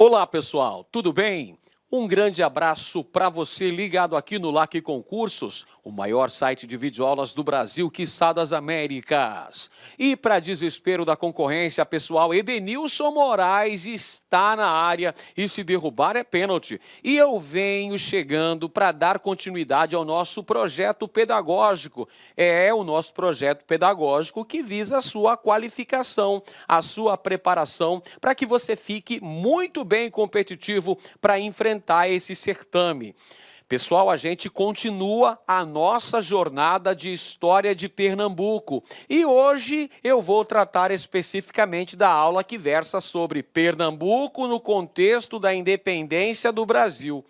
Olá, pessoal, tudo bem? Um grande abraço para você ligado aqui no LAC Concursos, o maior site de videoaulas do Brasil, quiçá das Américas. E para desespero da concorrência, pessoal, Edenilson Moraes está na área e se derrubar é pênalti. E eu venho chegando para dar continuidade ao nosso projeto pedagógico. É o nosso projeto pedagógico que visa a sua qualificação, a sua preparação, para que você fique muito bem competitivo para enfrentar esse certame. Pessoal, a gente continua a nossa jornada de história de Pernambuco e hoje eu vou tratar especificamente da aula que versa sobre Pernambuco no contexto da independência do Brasil.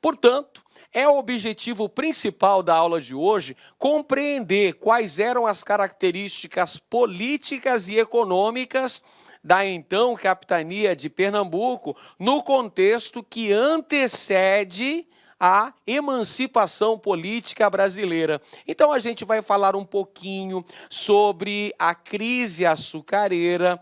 Portanto, é o objetivo principal da aula de hoje compreender quais eram as características políticas e econômicas da então capitania de Pernambuco no contexto que antecede a emancipação política brasileira. Então a gente vai falar um pouquinho sobre a crise açucareira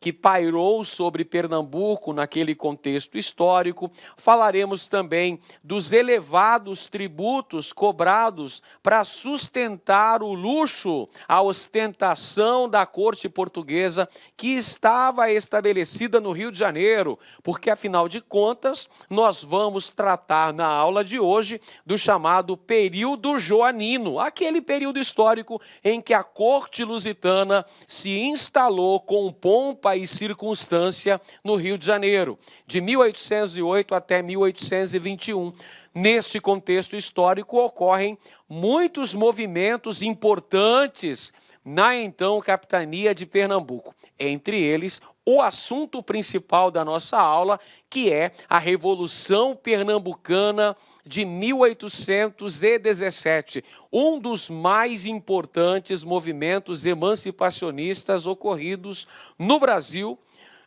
que pairou sobre Pernambuco naquele contexto histórico. Falaremos também dos elevados tributos cobrados para sustentar o luxo, a ostentação da corte portuguesa que estava estabelecida no Rio de Janeiro, porque, afinal de contas, nós vamos tratar na aula de hoje do chamado período joanino, aquele período histórico em que a corte lusitana se instalou com pompa e circunstância no Rio de Janeiro, de 1808 até 1821. Neste contexto histórico ocorrem muitos movimentos importantes na então capitania de Pernambuco, entre eles o assunto principal da nossa aula, que é a Revolução Pernambucana de 1817, um dos mais importantes movimentos emancipacionistas ocorridos no Brasil,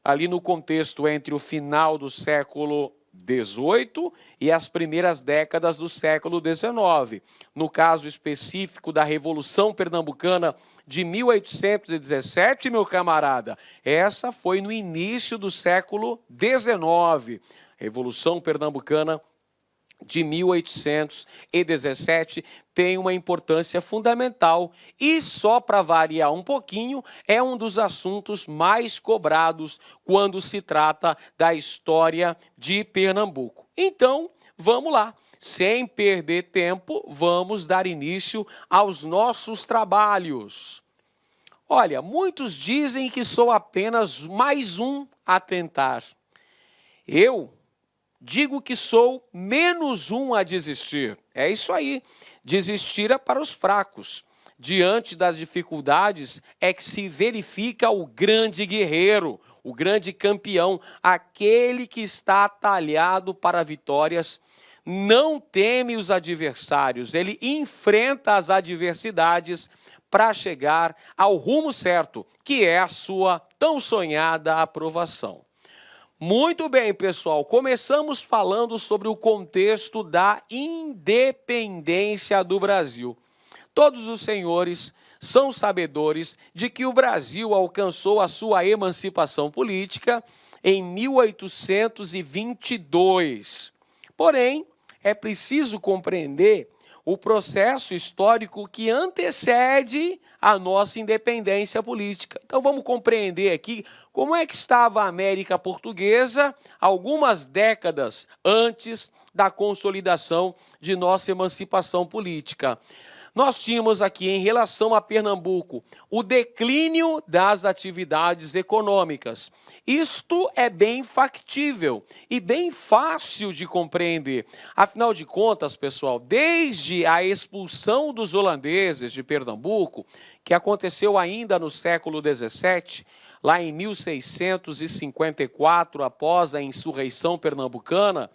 ali no contexto entre o final do século XVIII e as primeiras décadas do século XIX. No caso específico da Revolução Pernambucana de 1817, meu camarada, essa foi no início do século XIX. Revolução Pernambucana de 1817 tem uma importância fundamental e, só para variar um pouquinho, é um dos assuntos mais cobrados quando se trata da história de Pernambuco. Então, vamos lá. Sem perder tempo, vamos dar início aos nossos trabalhos. Olha, muitos dizem que sou apenas mais um a tentar. Eu digo que sou menos um a desistir. É isso aí. Desistir é para os fracos. Diante das dificuldades é que se verifica o grande guerreiro, o grande campeão, aquele que está talhado para vitórias. Não teme os adversários, ele enfrenta as adversidades para chegar ao rumo certo, que é a sua tão sonhada aprovação. Muito bem, pessoal, começamos falando sobre o contexto da independência do Brasil. Todos os senhores são sabedores de que o Brasil alcançou a sua emancipação política em 1822. Porém, é preciso compreender o processo histórico que antecede a nossa independência política. Então vamos compreender aqui como é que estava a América Portuguesa algumas décadas antes da consolidação de nossa emancipação política. Nós tínhamos aqui, em relação a Pernambuco, o declínio das atividades econômicas. Isto é bem factível e bem fácil de compreender. Afinal de contas, pessoal, desde a expulsão dos holandeses de Pernambuco, que aconteceu ainda no século XVII, lá em 1654, após a insurreição pernambucana,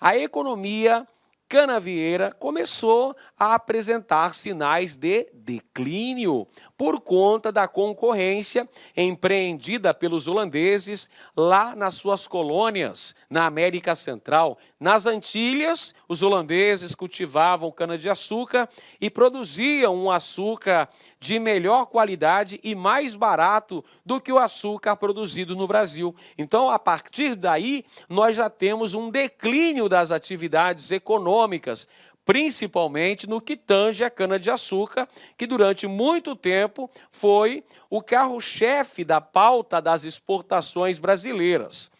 a economia canavieira começou a apresentar sinais de declínio por conta da concorrência empreendida pelos holandeses lá nas suas colônias, na América Central. Nas Antilhas, os holandeses cultivavam cana-de-açúcar e produziam um açúcar de melhor qualidade e mais barato do que o açúcar produzido no Brasil. Então, a partir daí, nós já temos um declínio das atividades econômicas, principalmente no que tange a cana-de-açúcar, que durante muito tempo foi o carro-chefe da pauta das exportações brasileiras.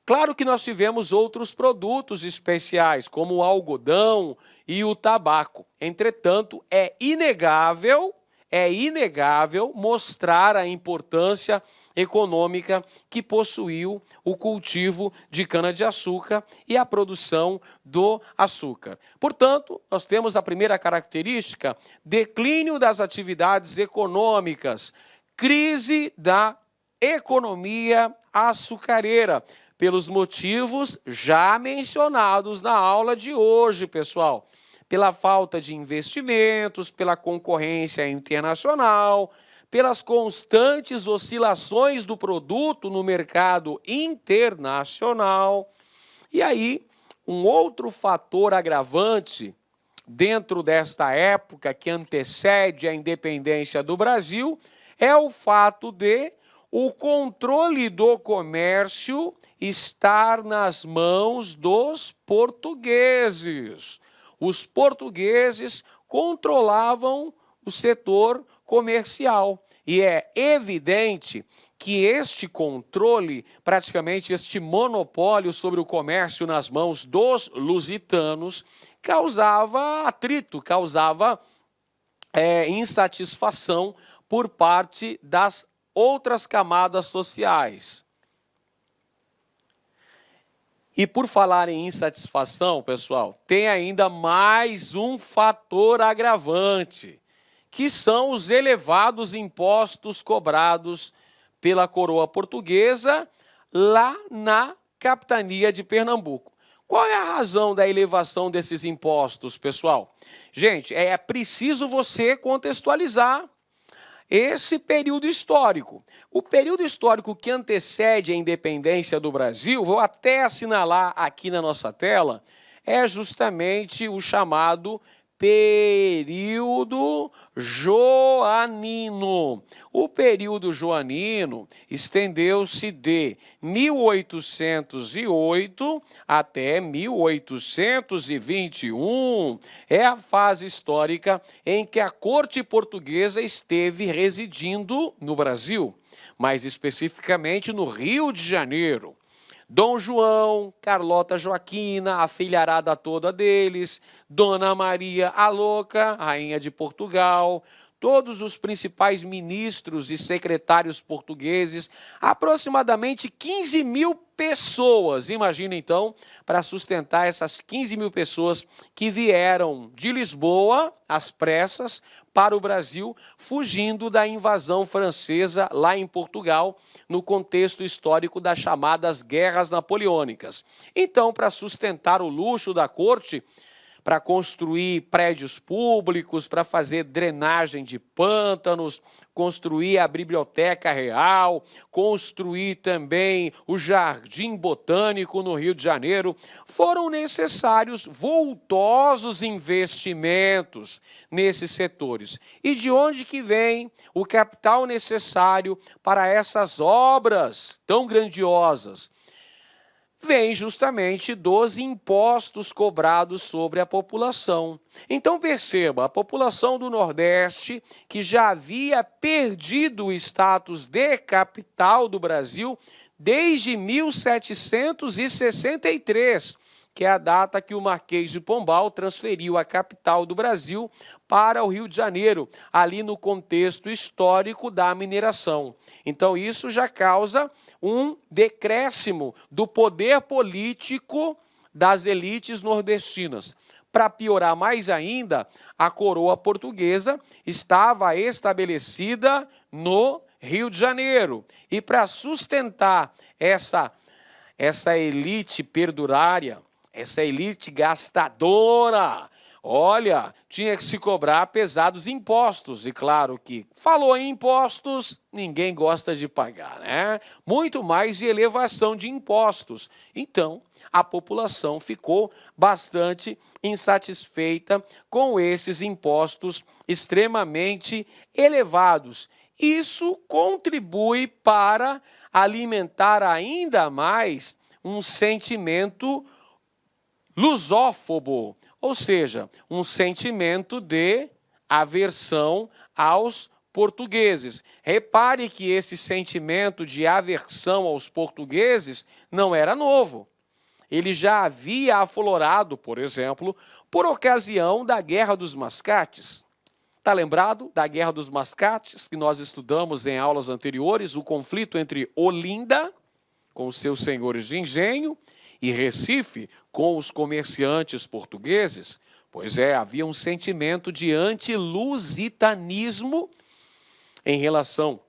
Claro que nós tivemos outros produtos especiais, como o algodão e o tabaco. Entretanto, é inegável mostrar a importância econômica que possuiu o cultivo de cana-de-açúcar e a produção do açúcar. Portanto, nós temos a primeira característica: declínio das atividades econômicas, crise da economia açucareira, pelos motivos já mencionados na aula de hoje, pessoal. Pela falta de investimentos, pela concorrência internacional, pelas constantes oscilações do produto no mercado internacional. E aí, um outro fator agravante dentro desta época que antecede a independência do Brasil é o fato de o controle do comércio estar nas mãos dos portugueses. Os portugueses controlavam o setor comercial. E é evidente que este controle, praticamente este monopólio sobre o comércio nas mãos dos lusitanos, causava atrito, causava insatisfação por parte das outras camadas sociais. E por falar em insatisfação, pessoal, tem ainda mais um fator agravante, que são os elevados impostos cobrados pela coroa portuguesa lá na capitania de Pernambuco. Qual é a razão da elevação desses impostos, pessoal? Gente, é preciso você contextualizar esse período histórico. O período histórico que antecede a independência do Brasil, vou até assinalar aqui na nossa tela, é justamente o chamado período joanino. O período joanino estendeu-se de 1808 até 1821. É a fase histórica em que a corte portuguesa esteve residindo no Brasil, mais especificamente no Rio de Janeiro. Dom João, Carlota Joaquina, a filharada toda deles, Dona Maria a Louca, rainha de Portugal, todos os principais ministros e secretários portugueses, aproximadamente 15 mil pessoas. Imagina, então, para sustentar essas 15 mil pessoas que vieram de Lisboa, às pressas, para o Brasil, fugindo da invasão francesa lá em Portugal, no contexto histórico das chamadas Guerras Napoleônicas. Então, para sustentar o luxo da corte, para construir prédios públicos, para fazer drenagem de pântanos, construir a Biblioteca Real, construir também o Jardim Botânico no Rio de Janeiro, foram necessários vultosos investimentos nesses setores. E de onde que vem o capital necessário para essas obras tão grandiosas? Vem justamente dos impostos cobrados sobre a população. Então perceba, a população do Nordeste, que já havia perdido o status de capital do Brasil desde 1763, que é a data que o Marquês de Pombal transferiu a capital do Brasil para o Rio de Janeiro, ali no contexto histórico da mineração. Então isso já causa um decréscimo do poder político das elites nordestinas. Para piorar mais ainda, a coroa portuguesa estava estabelecida no Rio de Janeiro. E para sustentar essa elite perdurária, essa elite gastadora, olha, tinha que se cobrar pesados impostos. E claro que falou em impostos, ninguém gosta de pagar, né? Muito mais de elevação de impostos. Então, a população ficou bastante insatisfeita com esses impostos extremamente elevados. Isso contribui para alimentar ainda mais um sentimento lusófobo, ou seja, um sentimento de aversão aos portugueses. Repare que esse sentimento de aversão aos portugueses não era novo. Ele já havia aflorado, por exemplo, por ocasião da Guerra dos Mascates. Está lembrado da Guerra dos Mascates, que nós estudamos em aulas anteriores, o conflito entre Olinda, com os seus senhores de engenho, e Recife, com os comerciantes portugueses? Pois é, havia um sentimento de anti-lusitanismo em relação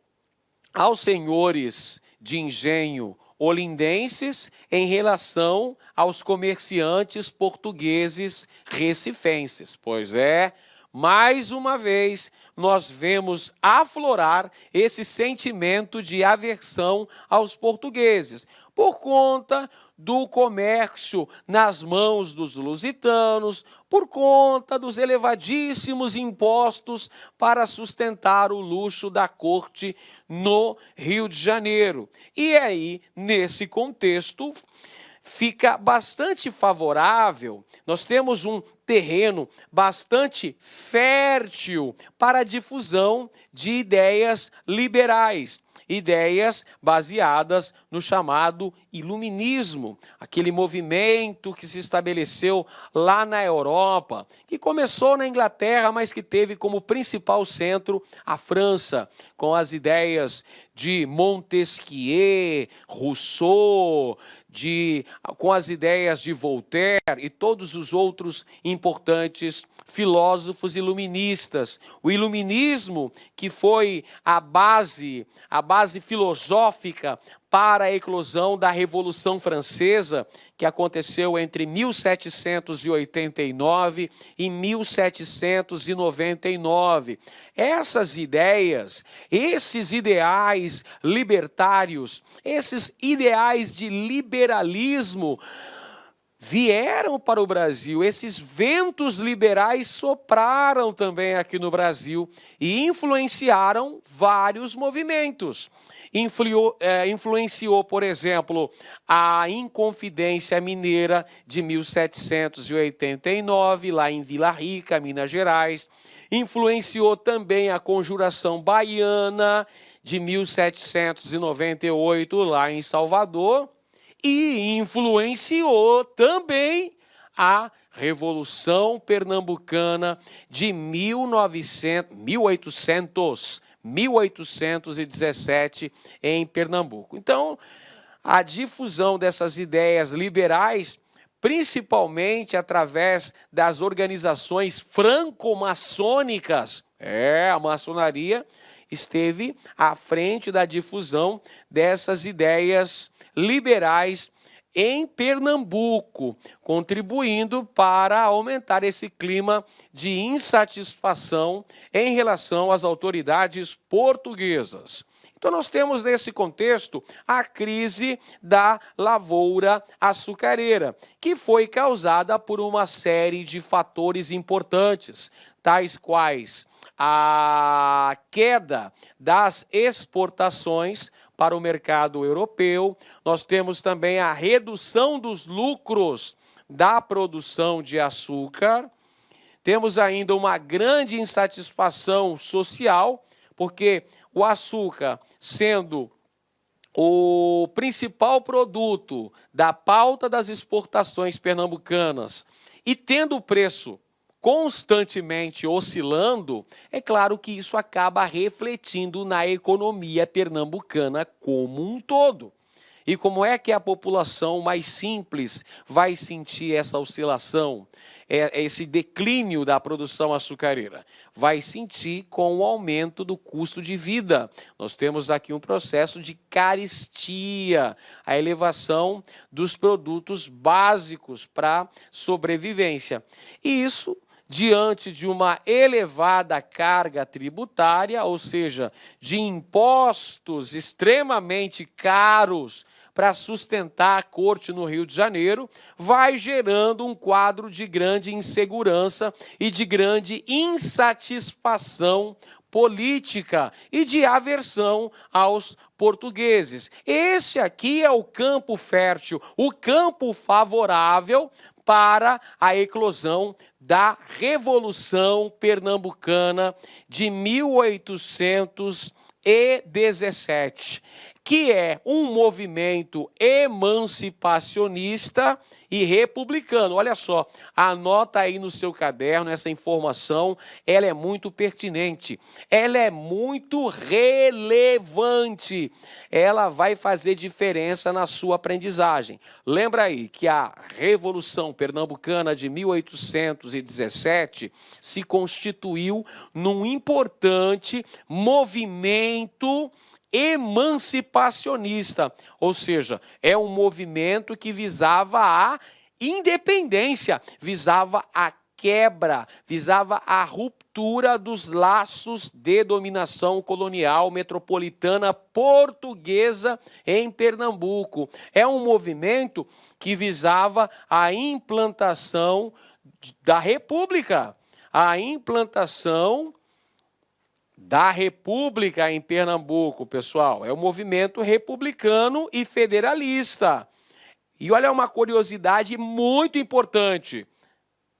aos senhores de engenho olindenses em relação aos comerciantes portugueses recifenses. Pois é, mais uma vez, nós vemos aflorar esse sentimento de aversão aos portugueses, por conta do comércio nas mãos dos lusitanos, por conta dos elevadíssimos impostos para sustentar o luxo da corte no Rio de Janeiro. E aí, nesse contexto, fica bastante favorável, nós temos um terreno bastante fértil para a difusão de ideias liberais, ideias baseadas no chamado iluminismo, aquele movimento que se estabeleceu lá na Europa, que começou na Inglaterra, mas que teve como principal centro a França, com as ideias de Montesquieu, Rousseau, com as ideias de Voltaire e todos os outros importantes filósofos iluministas. O iluminismo, que foi a base filosófica para a eclosão da Revolução Francesa, que aconteceu entre 1789 e 1799. Essas ideias, esses ideais libertários, esses ideais de liberalismo vieram para o Brasil. Esses ventos liberais sopraram também aqui no Brasil e influenciaram vários movimentos. Influenciou, por exemplo, a Inconfidência Mineira de 1789, lá em Vila Rica, Minas Gerais. Influenciou também a Conjuração Baiana de 1798, lá em Salvador. E influenciou também a Revolução Pernambucana de 1817 em Pernambuco. Então, a difusão dessas ideias liberais, principalmente através das organizações franco-maçônicas, a maçonaria esteve à frente da difusão dessas ideias liberais em Pernambuco, contribuindo para aumentar esse clima de insatisfação em relação às autoridades portuguesas. Então, nós temos nesse contexto a crise da lavoura açucareira, que foi causada por uma série de fatores importantes, tais quais a queda das exportações para o mercado europeu. Nós temos também a redução dos lucros da produção de açúcar. Temos ainda uma grande insatisfação social, porque o açúcar, sendo o principal produto da pauta das exportações pernambucanas e tendo o preço constantemente oscilando, é claro que isso acaba refletindo na economia pernambucana como um todo. E como é que a população mais simples vai sentir essa oscilação, esse declínio da produção açucareira? Vai sentir com o aumento do custo de vida. Nós temos aqui um processo de carestia, a elevação dos produtos básicos para sobrevivência. E isso diante de uma elevada carga tributária, ou seja, de impostos extremamente caros para sustentar a corte no Rio de Janeiro, vai gerando um quadro de grande insegurança e de grande insatisfação política e de aversão aos portugueses. Esse aqui é o campo fértil, o campo favorável para a eclosão da Revolução Pernambucana de 1817, que é um movimento emancipacionista e republicano. Olha só, anota aí no seu caderno essa informação, ela é muito pertinente, ela é muito relevante, ela vai fazer diferença na sua aprendizagem. Lembra aí que a Revolução Pernambucana de 1817 se constituiu num importante movimento emancipacionista, ou seja, é um movimento que visava a independência, visava a quebra, visava a ruptura dos laços de dominação colonial metropolitana portuguesa em Pernambuco. É um movimento que visava a implantação da República, a implantação da República em Pernambuco, pessoal. É um movimento republicano e federalista. E olha uma curiosidade muito importante.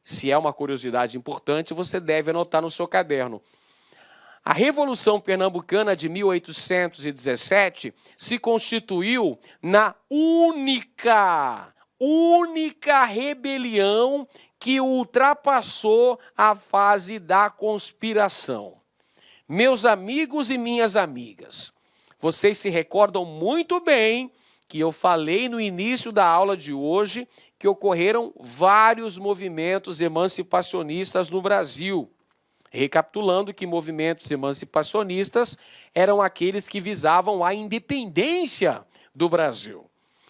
Se é uma curiosidade importante, você deve anotar no seu caderno. A Revolução Pernambucana de 1817 se constituiu na única rebelião que ultrapassou a fase da conspiração. Meus amigos e minhas amigas, vocês se recordam muito bem que eu falei no início da aula de hoje que ocorreram vários movimentos emancipacionistas no Brasil. Recapitulando que movimentos emancipacionistas eram aqueles que visavam a independência do Brasil.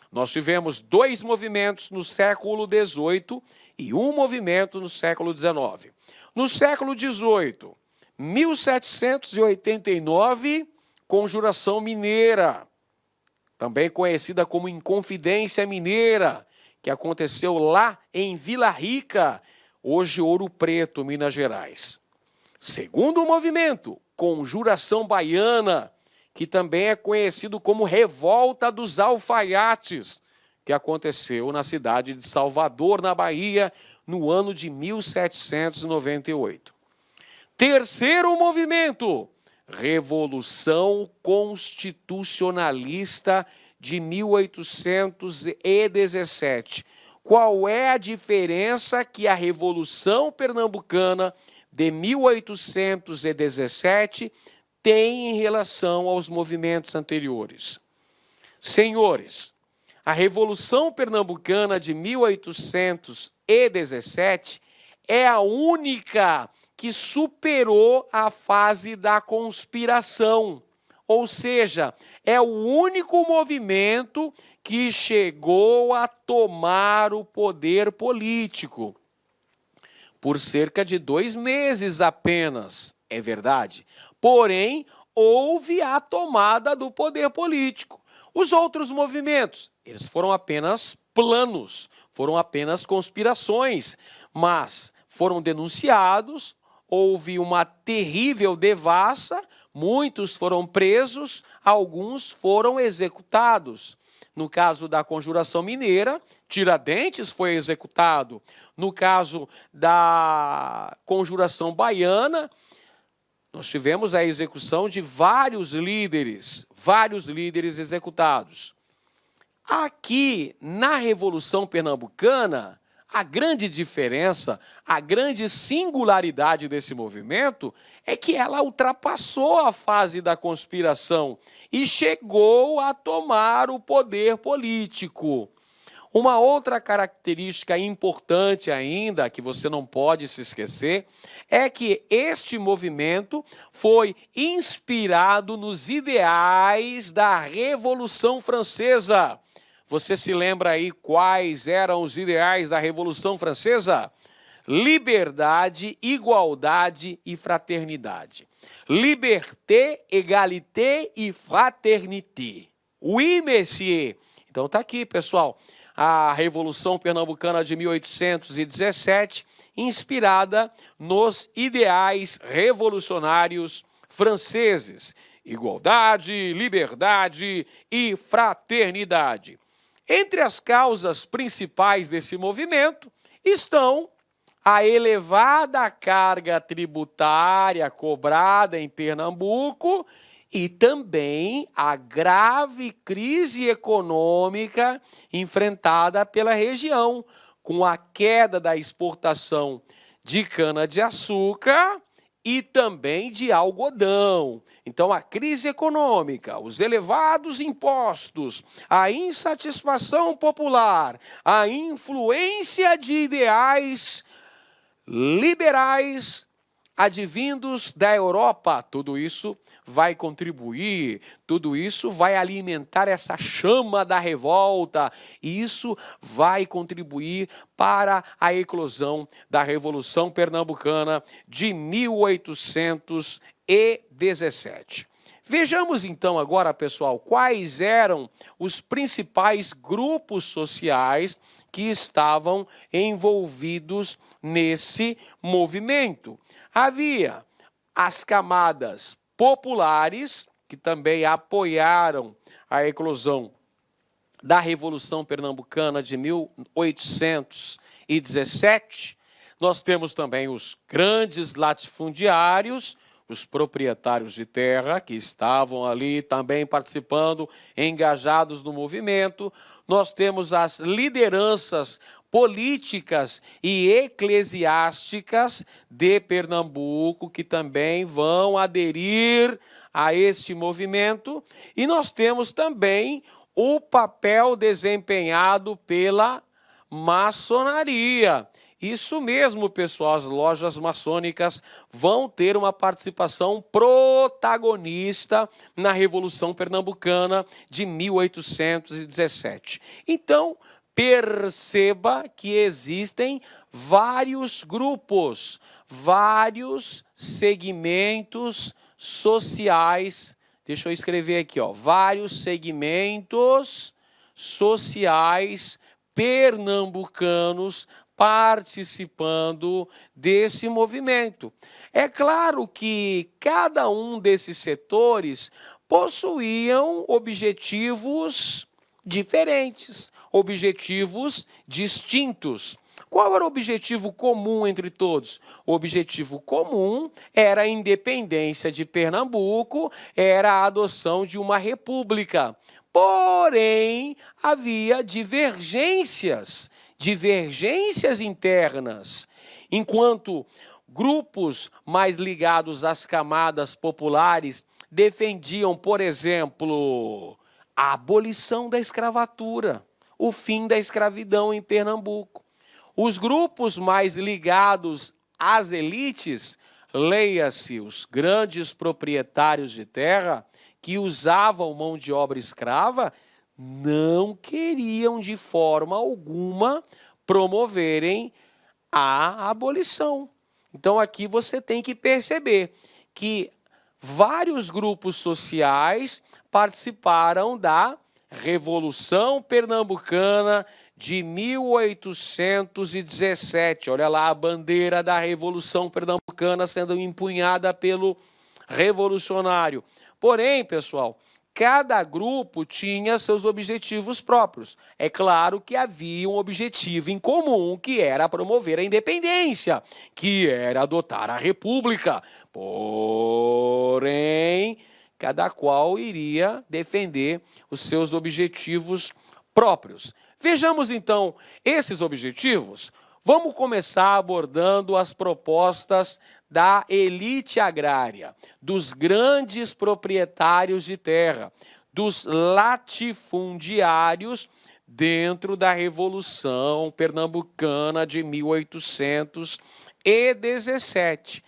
Nós tivemos 2 movimentos no século XVIII e um movimento no século XIX. No século XVIII, 1789, Conjuração Mineira, também conhecida como Inconfidência Mineira, que aconteceu lá em Vila Rica, hoje Ouro Preto, Minas Gerais. Segundo movimento, Conjuração Baiana, que também é conhecido como Revolta dos Alfaiates, que aconteceu na cidade de Salvador, na Bahia, no ano de 1798. Terceiro movimento, Revolução Constitucionalista de 1817. Qual é a diferença que a Revolução Pernambucana de 1817 tem em relação aos movimentos anteriores? Senhores, a Revolução Pernambucana de 1817 é a única que superou a fase da conspiração. Ou seja, é o único movimento que chegou a tomar o poder político. Por cerca de 2 meses apenas, é verdade. Porém, houve a tomada do poder político. Os outros movimentos, eles foram apenas planos, foram apenas conspirações, mas foram denunciados, houve uma terrível devassa, muitos foram presos, alguns foram executados. No caso da Conjuração Mineira, Tiradentes foi executado. No caso da Conjuração Baiana, nós tivemos a execução de vários líderes executados. Aqui, na Revolução Pernambucana, A grande diferença, a grande singularidade desse movimento é que ela ultrapassou a fase da conspiração e chegou a tomar o poder político. Uma outra característica importante ainda, que você não pode se esquecer, é que este movimento foi inspirado nos ideais da Revolução Francesa. Você se lembra aí quais eram os ideais da Revolução Francesa? Liberdade, igualdade e fraternidade. Liberté, égalité e fraternité. Oui, monsieur. Então está aqui, pessoal, a Revolução Pernambucana de 1817, inspirada nos ideais revolucionários franceses. Igualdade, liberdade e fraternidade. Entre as causas principais desse movimento estão a elevada carga tributária cobrada em Pernambuco e também a grave crise econômica enfrentada pela região, com a queda da exportação de cana-de-açúcar e também de algodão. Então, a crise econômica, os elevados impostos, a insatisfação popular, a influência de ideais liberais advindos da Europa, tudo isso vai contribuir, tudo isso vai alimentar essa chama da revolta, e isso vai contribuir para a eclosão da Revolução Pernambucana de 1817. Vejamos então agora, pessoal, quais eram os principais grupos sociais que estavam envolvidos nesse movimento. Havia as camadas populares, que também apoiaram a eclosão da Revolução Pernambucana de 1817. Nós temos também os grandes latifundiários, os proprietários de terra, que estavam ali também participando, engajados no movimento. Nós temos as lideranças políticas e eclesiásticas de Pernambuco, que também vão aderir a este movimento. E nós temos também o papel desempenhado pela maçonaria. Isso mesmo, pessoal, as lojas maçônicas vão ter uma participação protagonista na Revolução Pernambucana de 1817. Então, perceba que existem vários grupos, vários segmentos sociais. Deixa eu escrever aqui, ó, vários segmentos sociais pernambucanos participando desse movimento. É claro que cada um desses setores possuíam objetivos diferentes, objetivos distintos. Qual era o objetivo comum entre todos? O objetivo comum era a independência de Pernambuco, era a adoção de uma república. Porém, havia divergências internas, enquanto grupos mais ligados às camadas populares defendiam, por exemplo, a abolição da escravatura, o fim da escravidão em Pernambuco. Os grupos mais ligados às elites, leia-se os grandes proprietários de terra, que usavam mão de obra escrava, não queriam de forma alguma promoverem a abolição. Então aqui você tem que perceber que vários grupos sociais participaram da Revolução Pernambucana de 1817. Olha lá a bandeira da Revolução Pernambucana sendo empunhada pelo revolucionário. Porém, pessoal, cada grupo tinha seus objetivos próprios. É claro que havia um objetivo em comum, que era promover a independência, que era adotar a república. Porém, cada qual iria defender os seus objetivos próprios. Vejamos então esses objetivos. Vamos começar abordando as propostas da elite agrária, dos grandes proprietários de terra, dos latifundiários dentro da Revolução Pernambucana de 1817.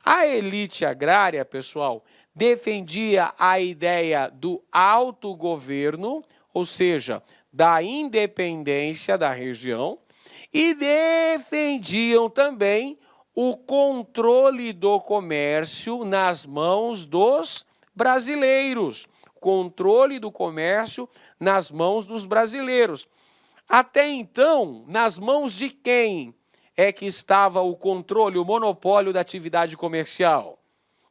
A elite agrária, pessoal, defendia a ideia do autogoverno, ou seja, da independência da região, e defendiam também o controle do comércio nas mãos dos brasileiros. Controle do comércio nas mãos dos brasileiros. Até então, nas mãos de quem é que estava o controle, o monopólio da atividade comercial?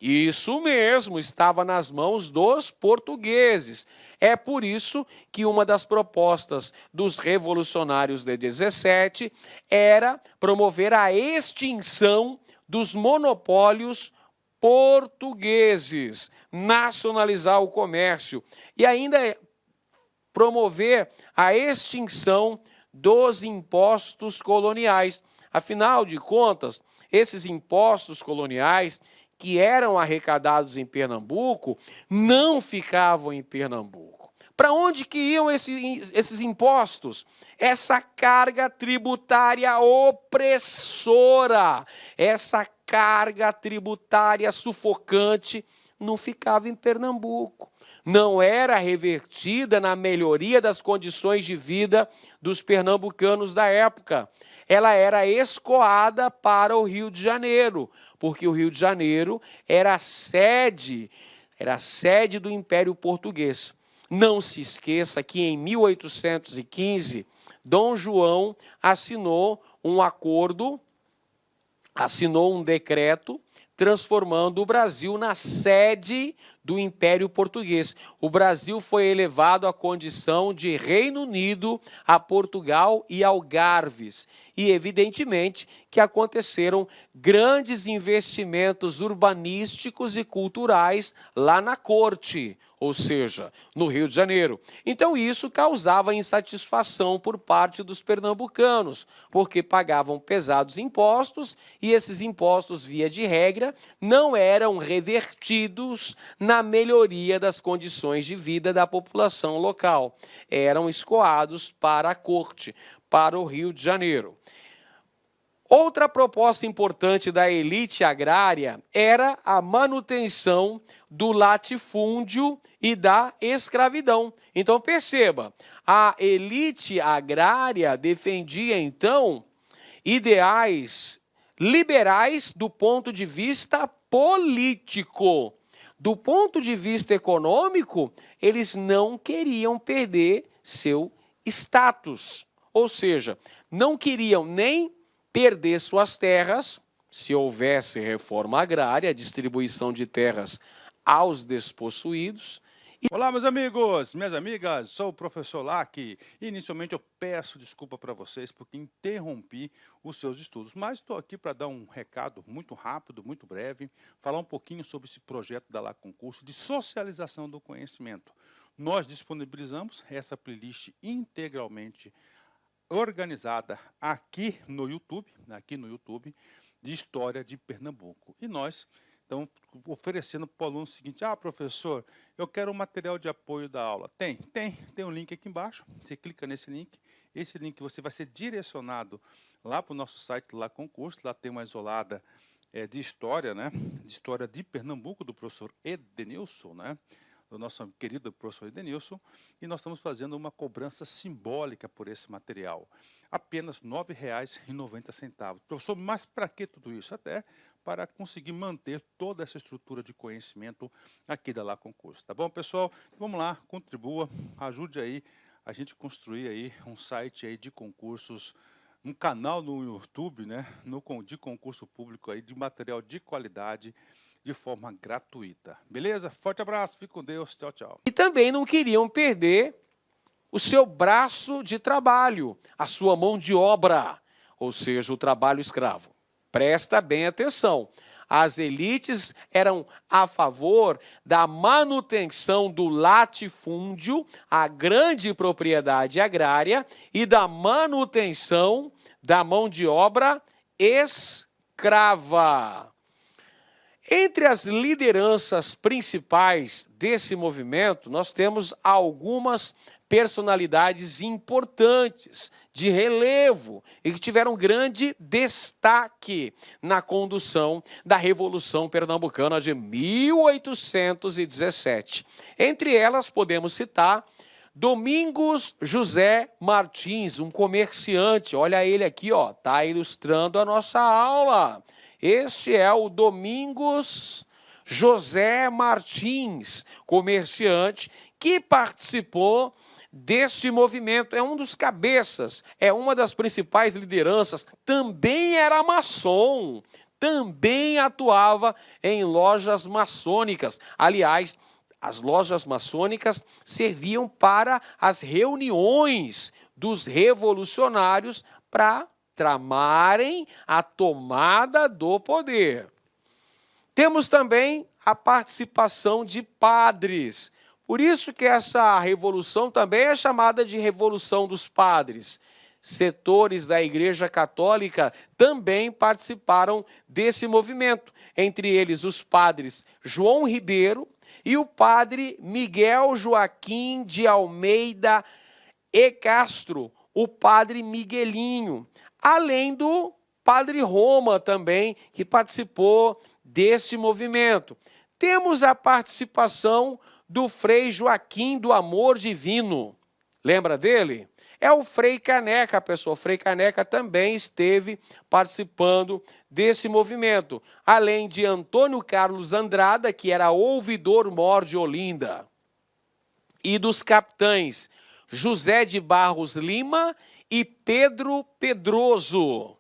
Isso mesmo, estava nas mãos dos portugueses. É por isso que uma das propostas dos revolucionários de 17 era promover a extinção dos monopólios portugueses, nacionalizar o comércio e ainda promover a extinção dos impostos coloniais. Afinal de contas, esses impostos coloniais que eram arrecadados em Pernambuco, não ficavam em Pernambuco. Para onde que iam esses impostos? Essa carga tributária opressora, essa carga tributária sufocante, não ficava em Pernambuco. Não era revertida na melhoria das condições de vida dos pernambucanos da época. Ela era escoada para o Rio de Janeiro, porque o Rio de Janeiro era a sede do Império Português. Não se esqueça que em 1815, Dom João assinou um acordo, assinou um decreto transformando o Brasil na sede do Império Português. O Brasil foi elevado à condição de Reino Unido, a Portugal e Algarves. E, evidentemente, que aconteceram grandes investimentos urbanísticos e culturais lá na corte, ou seja, no Rio de Janeiro. Então, isso causava insatisfação por parte dos pernambucanos, porque pagavam pesados impostos e esses impostos, via de regra, não eram revertidos na melhoria das condições de vida da população local. Eram escoados para a corte, para o Rio de Janeiro. Outra proposta importante da elite agrária era a manutenção do latifúndio e da escravidão. Então, perceba, a elite agrária defendia, então, ideais liberais do ponto de vista político. Do ponto de vista econômico, eles não queriam perder seu status. Ou seja, não queriam nem perder suas terras, se houvesse reforma agrária, distribuição de terras aos despossuídos. Olá, meus amigos, minhas amigas, sou o professor Lac. Inicialmente eu peço desculpa para vocês porque interrompi os seus estudos, mas estou aqui para dar um recado muito rápido, muito breve, falar um pouquinho sobre esse projeto da LAC Concurso de socialização do conhecimento. Nós disponibilizamos essa playlist integralmente organizada aqui no YouTube, de História de Pernambuco. E nós, então, oferecendo para o aluno o seguinte: professor, eu quero um material de apoio da aula. Tem um link aqui embaixo, você clica nesse link, esse link você vai ser direcionado lá para o nosso site, lá Concurso, lá tem uma isolada de história, né, de História de Pernambuco, do professor Edenilson, né, do nosso querido professor Edenilson, e nós estamos fazendo uma cobrança simbólica por esse material. Apenas R$ 9,90. Professor, mas para que tudo isso? Até para conseguir manter toda essa estrutura de conhecimento aqui da LAC Concurso. Tá bom, pessoal? Vamos lá, contribua, ajude aí a gente construir aí um site aí de concursos, um canal no YouTube, né, de concurso público aí, de material de qualidade, de forma gratuita. Beleza? Forte abraço, fique com Deus, tchau, tchau. E também não queriam perder o seu braço de trabalho, a sua mão de obra, ou seja, o trabalho escravo. Presta bem atenção. As elites eram a favor da manutenção do latifúndio, a grande propriedade agrária, e da manutenção da mão de obra escrava. Entre as lideranças principais desse movimento, nós temos algumas personalidades importantes, de relevo, e que tiveram grande destaque na condução da Revolução Pernambucana de 1817. Entre elas, podemos citar Domingos José Martins, um comerciante. Olha ele aqui, ó, está ilustrando a nossa aula. Este é o Domingos José Martins, comerciante, que participou deste movimento, é um dos cabeças, é uma das principais lideranças, também era maçom, também atuava em lojas maçônicas. Aliás, as lojas maçônicas serviam para as reuniões dos revolucionários para tramarem a tomada do poder. Temos também a participação de padres. Por isso que essa revolução também é chamada de Revolução dos Padres. Setores da Igreja Católica também participaram desse movimento, entre eles os padres João Ribeiro e o padre Miguel Joaquim de Almeida e Castro, o padre Miguelinho, além do padre Roma também, que participou deste movimento. Temos a participação do Frei Joaquim do Amor Divino. Lembra dele? É o Frei Caneca, pessoal. O Frei Caneca também esteve participando desse movimento. Além de Antônio Carlos Andrada, que era ouvidor-mor de Olinda. E dos capitães José de Barros Lima e Pedro Pedroso.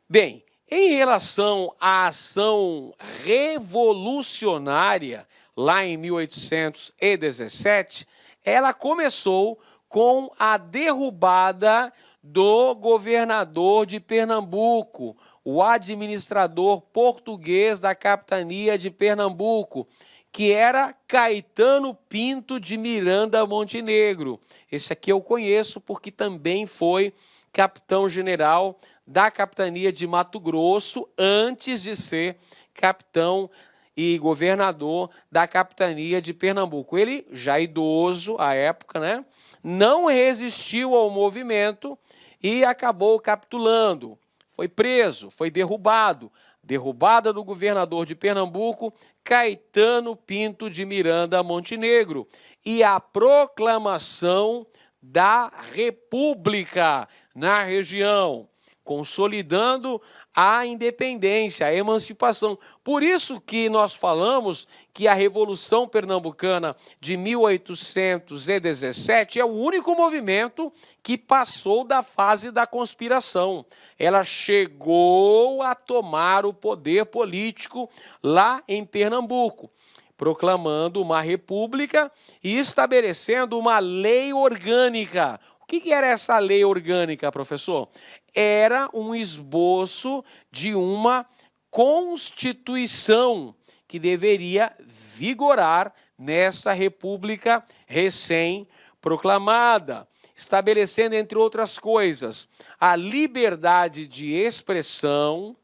Bem, em relação à ação revolucionária, lá em 1817, ela começou com a derrubada do governador de Pernambuco, o administrador português da capitania de Pernambuco, que era Caetano Pinto de Miranda Montenegro. Esse aqui eu conheço porque também foi capitão-general da capitania de Mato Grosso, antes de ser capitão e governador da capitania de Pernambuco. Ele, já idoso à época, né, não resistiu ao movimento e acabou capitulando. Foi preso, foi derrubado. Derrubada do governador de Pernambuco, Caetano Pinto de Miranda Montenegro. E a proclamação da República na região, consolidando a independência, a emancipação. Por isso que nós falamos que a Revolução Pernambucana de 1817 é o único movimento que passou da fase da conspiração. Ela chegou a tomar o poder político lá em Pernambuco, proclamando uma república e estabelecendo uma lei orgânica. O que era essa lei orgânica, professor? Era um esboço de uma Constituição que deveria vigorar nessa república recém-proclamada, estabelecendo, entre outras coisas, a liberdade de expressão,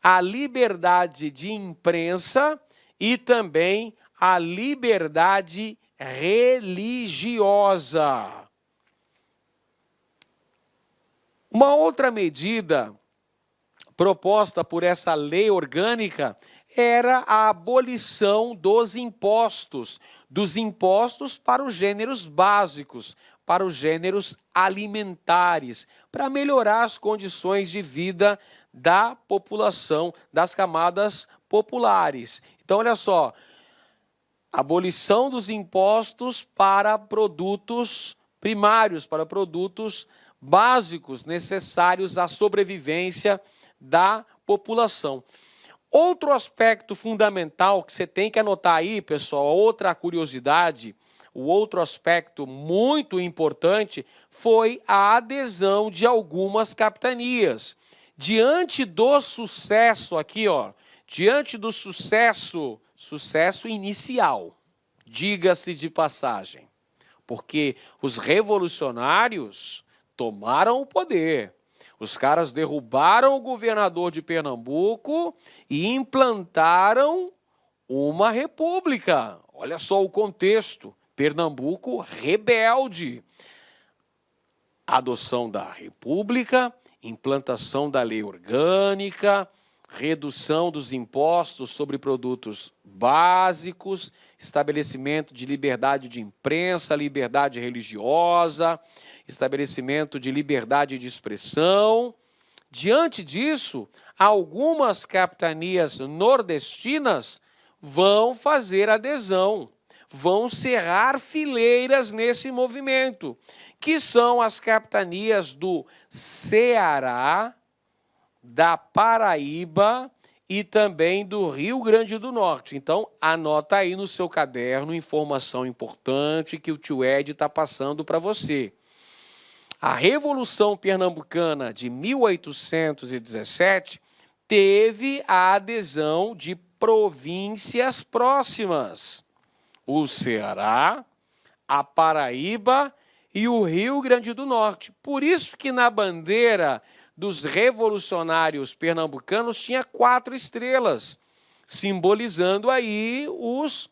a liberdade de imprensa e também a liberdade religiosa. Uma outra medida proposta por essa lei orgânica era a abolição dos impostos para os gêneros básicos, para os gêneros alimentares, para melhorar as condições de vida da população, das camadas populares. Então, olha só, abolição dos impostos para produtos primários, para produtos básicos necessários à sobrevivência da população. Outro aspecto fundamental que você tem que anotar aí, pessoal, outra curiosidade, o outro aspecto muito importante foi a adesão de algumas capitanias. diante do sucesso aqui, ó, diante do sucesso inicial, diga-se de passagem, porque os revolucionários tomaram o poder. Os caras derrubaram o governador de Pernambuco e implantaram uma república. Olha só o contexto. Pernambuco rebelde. Adoção da república, implantação da lei orgânica, redução dos impostos sobre produtos básicos, estabelecimento de liberdade de imprensa, liberdade religiosa, estabelecimento de liberdade de expressão. Diante disso, algumas capitanias nordestinas vão fazer adesão, vão cerrar fileiras nesse movimento, que são as capitanias do Ceará, da Paraíba e também do Rio Grande do Norte. Então, anota aí no seu caderno informação importante que o tio Ed está passando para você. A Revolução Pernambucana de 1817 teve a adesão de províncias próximas: o Ceará, a Paraíba e o Rio Grande do Norte. Por isso que na bandeira dos revolucionários pernambucanos tinha 4 estrelas, simbolizando aí os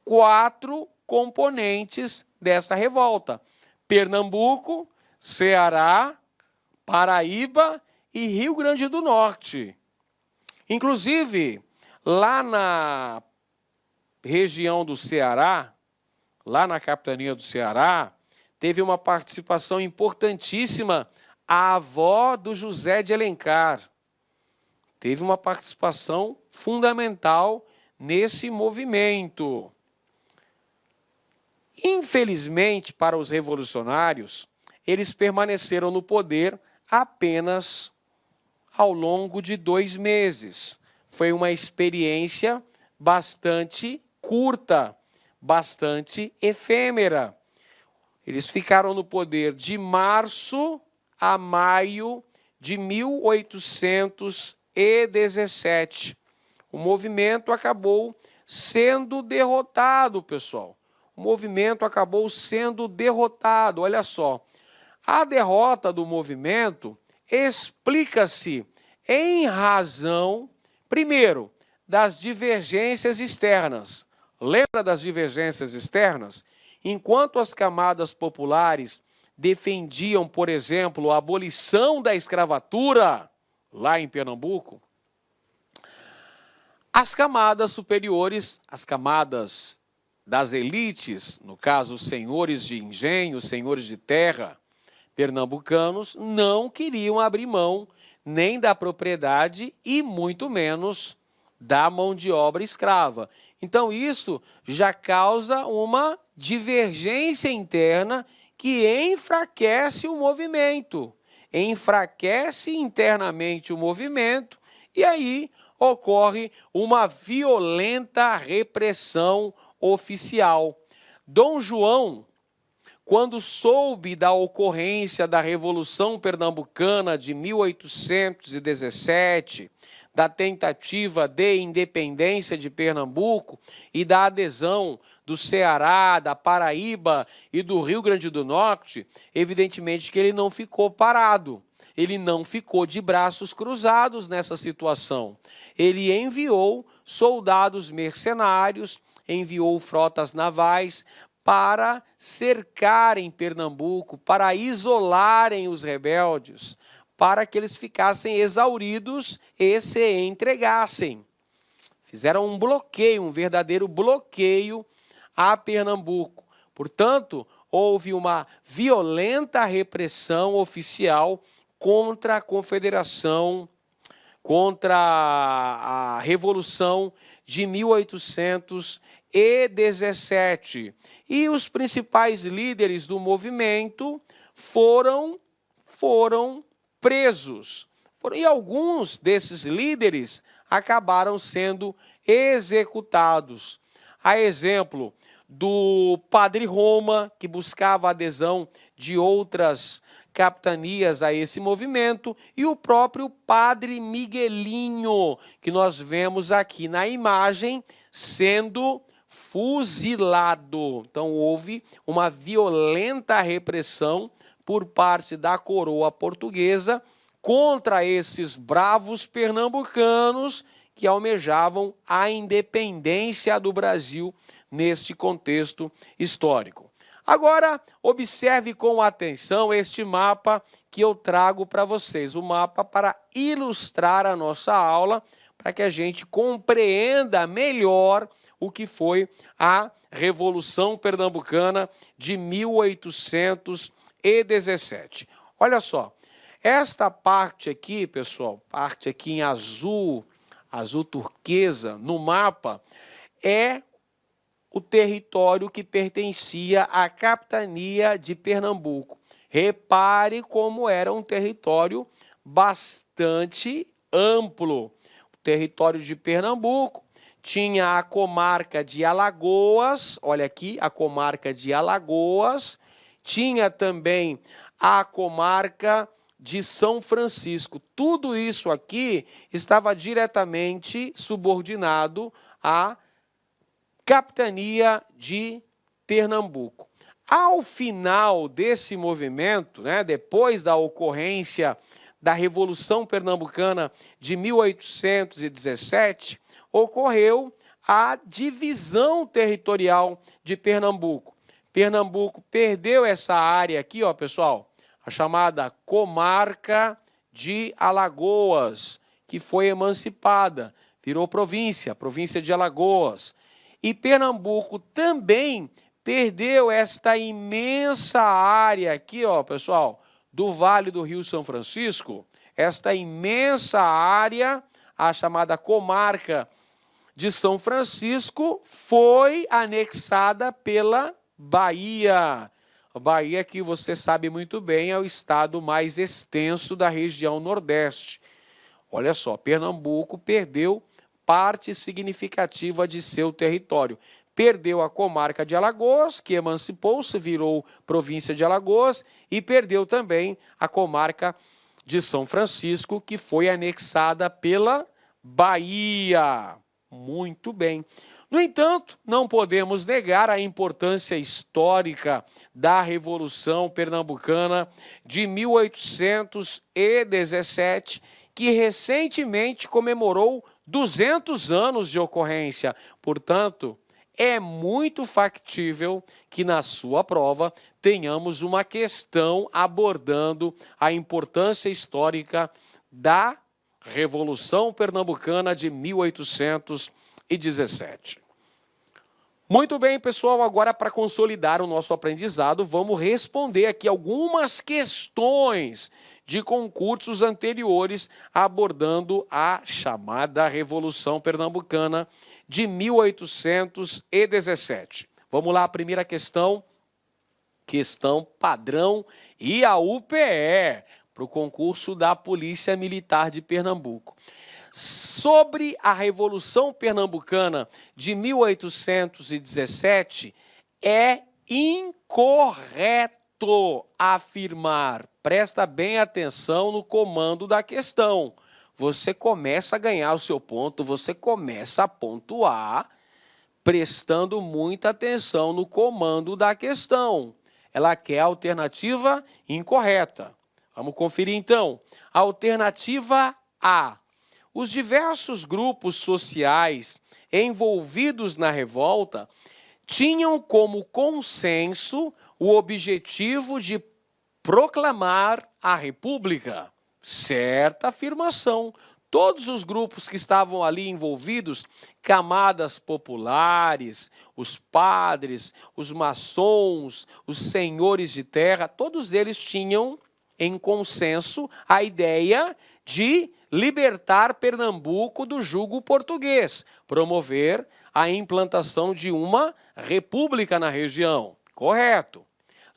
4 componentes dessa revolta: Pernambuco, Ceará, Paraíba e Rio Grande do Norte. Inclusive, lá na região do Ceará, lá na capitania do Ceará, teve uma participação importantíssima a avó do José de Alencar. Teve uma participação fundamental nesse movimento. Infelizmente, para os revolucionários, eles permaneceram no poder apenas ao longo de 2 meses. Foi uma experiência bastante curta, bastante efêmera. Eles ficaram no poder de março a maio de 1817. O movimento acabou sendo derrotado, pessoal. O movimento acabou sendo derrotado. Olha só, a derrota do movimento explica-se em razão, primeiro, das divergências externas. Lembra das divergências externas? Enquanto as camadas populares defendiam, por exemplo, a abolição da escravatura, lá em Pernambuco, as camadas superiores, as camadas das elites, no caso, os senhores de engenho, os senhores de terra pernambucanos, não queriam abrir mão nem da propriedade e muito menos da mão de obra escrava. Então, isso já causa uma divergência interna que enfraquece o movimento, enfraquece internamente o movimento, e aí ocorre uma violenta repressão oficial. Dom João, quando soube da ocorrência da Revolução Pernambucana de 1817, da tentativa de independência de Pernambuco e da adesão do Ceará, da Paraíba e do Rio Grande do Norte, evidentemente que ele não ficou parado, ele não ficou de braços cruzados nessa situação. Ele enviou soldados mercenários, enviou frotas navais para cercarem Pernambuco, para isolarem os rebeldes, para que eles ficassem exauridos e se entregassem. Fizeram um bloqueio, um verdadeiro bloqueio a Pernambuco. Portanto, houve uma violenta repressão oficial contra a Confederação, contra a Revolução de 1817. E os principais líderes do movimento foram presos. E alguns desses líderes acabaram sendo executados. A exemplo do Padre Roma, que buscava a adesão de outras capitanias a esse movimento, e o próprio Padre Miguelinho, que nós vemos aqui na imagem, sendo fuzilado. Então houve uma violenta repressão por parte da coroa portuguesa contra esses bravos pernambucanos que almejavam a independência do Brasil neste contexto histórico. Agora, observe com atenção este mapa que eu trago para vocês, o mapa para ilustrar a nossa aula, para que a gente compreenda melhor o que foi a Revolução Pernambucana de 1817. Olha só, esta parte aqui, pessoal, parte aqui em azul turquesa, no mapa, é o território que pertencia à capitania de Pernambuco. Repare como era um território bastante amplo. O território de Pernambuco tinha a comarca de Alagoas, olha aqui, a comarca de Alagoas, tinha também a comarca de São Francisco. Tudo isso aqui estava diretamente subordinado à capitania de Pernambuco. Ao final desse movimento, depois da ocorrência da Revolução Pernambucana de 1817, ocorreu a divisão territorial de Pernambuco. Pernambuco perdeu essa área aqui, ó, pessoal, a chamada Comarca de Alagoas, que foi emancipada, virou província de Alagoas. E Pernambuco também perdeu esta imensa área aqui, ó, pessoal, do Vale do Rio São Francisco, esta imensa área, a chamada Comarca de São Francisco, foi anexada pela Bahia. A Bahia, que você sabe muito bem, é o estado mais extenso da região Nordeste. Olha só, Pernambuco perdeu parte significativa de seu território. Perdeu a comarca de Alagoas, que emancipou-se, virou província de Alagoas, e perdeu também a comarca de São Francisco, que foi anexada pela Bahia. Muito bem. No entanto, não podemos negar a importância histórica da Revolução Pernambucana de 1817, que recentemente comemorou 200 anos de ocorrência. Portanto, é muito factível que na sua prova tenhamos uma questão abordando a importância histórica da Revolução Pernambucana de 1817. Muito bem, pessoal, agora para consolidar o nosso aprendizado, vamos responder aqui algumas questões de concursos anteriores abordando a chamada Revolução Pernambucana de 1817. Vamos lá, a primeira questão, questão padrão e a UPE, para o concurso da Polícia Militar de Pernambuco. Sobre a Revolução Pernambucana de 1817, é incorreto afirmar. Presta bem atenção no comando da questão. Você começa a ganhar o seu ponto, você começa a pontuar, prestando muita atenção no comando da questão. Ela quer a alternativa incorreta. Vamos conferir então. Alternativa A. Os diversos grupos sociais envolvidos na revolta tinham como consenso o objetivo de proclamar a República. Certa afirmação. Todos os grupos que estavam ali envolvidos, camadas populares, os padres, os maçons, os senhores de terra, todos eles tinham em consenso a ideia de libertar Pernambuco do jugo português, promover a implantação de uma república na região. Correto.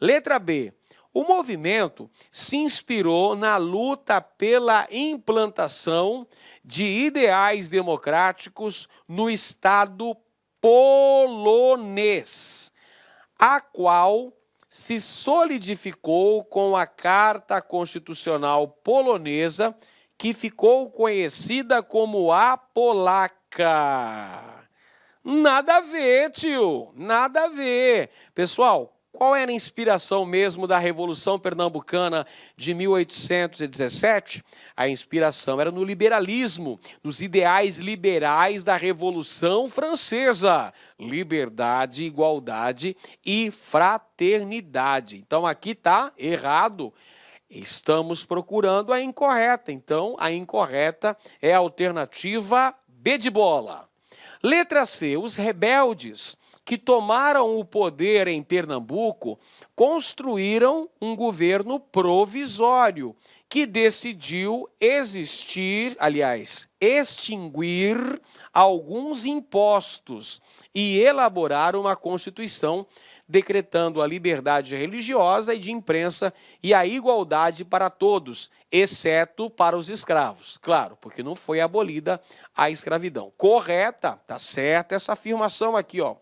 Letra B. O movimento se inspirou na luta pela implantação de ideais democráticos no Estado polonês, a qual se solidificou com a Carta Constitucional Polonesa, que ficou conhecida como a Polaca. Nada a ver, tio, nada a ver. Pessoal, qual era a inspiração mesmo da Revolução Pernambucana de 1817? A inspiração era no liberalismo, nos ideais liberais da Revolução Francesa. Liberdade, igualdade e fraternidade. Então aqui está errado. Estamos procurando a incorreta. Então a incorreta é a alternativa B de bola. Letra C, os rebeldes que tomaram o poder em Pernambuco construíram um governo provisório que decidiu extinguir alguns impostos e elaborar uma Constituição decretando a liberdade religiosa e de imprensa e a igualdade para todos, exceto para os escravos. Claro, porque não foi abolida a escravidão. Correta, tá certa essa afirmação aqui, ó.